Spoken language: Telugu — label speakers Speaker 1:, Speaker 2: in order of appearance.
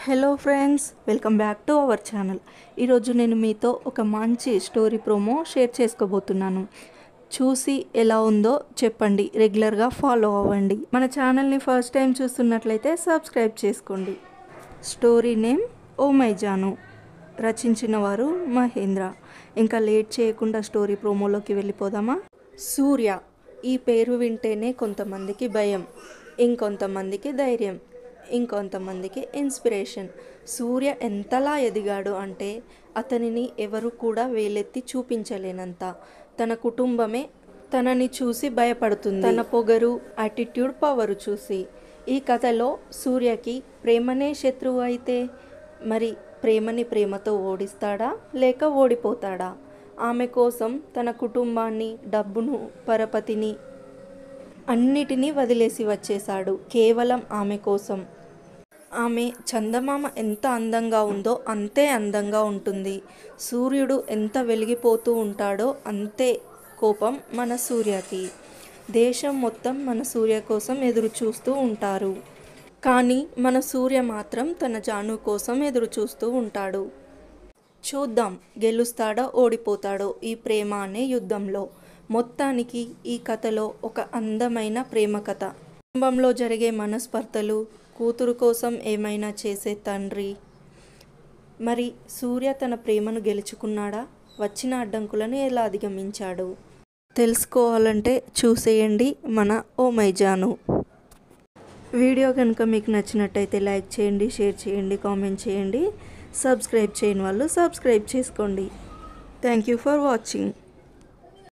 Speaker 1: Hello friends, welcome back to our channel. ఈరోజు నేను మీతో ఒక మంచి స్టోరీ ప్రోమో షేర్ చేసుకోబోతున్నాను. చూసి ఎలా ఉందో చెప్పండి, రెగ్యులర్గా ఫాలో అవ్వండి. మన ఛానల్ని ఫస్ట్ టైం చూస్తున్నట్లయితే సబ్స్క్రైబ్ చేసుకోండి. Story name oh my Janu, రచించిన వారు మహేంద్ర. ఇంకా లేట్ చేయకుండా స్టోరీ ప్రోమోలోకి వెళ్ళిపోదామా. సూర్య ఈ పేరు వింటేనే కొంతమందికి భయం, ఇంకొంతమందికి ధైర్యం, ఇంకొంతమందికి ఇన్స్పిరేషన్. సూర్య ఎంతలా ఎదిగాడు అంటే అతనిని ఎవరు కూడా వేలెత్తి చూపించలేనంత. తన కుటుంబమే తనని చూసి భయపడుతుంది, తన పొగరు, యాటిట్యూడ్, పవరు చూసి. ఈ కథలో సూర్యకి ప్రేమనే శత్రువు అయితే మరి ప్రేమని ప్రేమతో ఓడిస్తాడా లేక ఓడిపోతాడా? ఆమె కోసం తన కుటుంబాన్ని, డబ్బును, పరపతిని అన్నిటినీ వదిలేసి వచ్చేశాడు కేవలం ఆమె కోసం. ఆమె చందమామ ఎంత అందంగా ఉందో అంతే అందంగా ఉంటుంది. సూర్యుడు ఎంత వెలిగిపోతూ ఉంటాడో అంతే కోపం మన సూర్యకి. దేశం మొత్తం మన సూర్య కోసం ఎదురు చూస్తూ ఉంటారు. కానీ మన సూర్య మాత్రం తన జాను కోసం ఎదురు చూస్తూ ఉంటాడు. చూద్దాం గెలుస్తాడో ఓడిపోతాడో ఈ ప్రేమ అనే యుద్ధంలో. మొత్తానికి ఈ కథలో ఒక అందమైన ప్రేమ కథ. కుటుంబంలో జరిగే మనస్పర్ధలు, కూతురు కోసం ఏమైనా చేసే తండ్రి. మరి సూర్య తన ప్రేమను గెలుచుకున్నాడా? వచ్చిన అడ్డంకులను ఎలా అధిగమించాడు? తెలుసుకోవాలంటే చూసేయండి మన ఓ మై జాను. వీడియో కనుక మీకు నచ్చినట్టయితే లైక్ చేయండి, షేర్ చేయండి, కామెంట్ చేయండి. సబ్స్క్రైబ్ చేయని వాళ్ళు సబ్స్క్రైబ్ చేసుకోండి. Thank you for watching.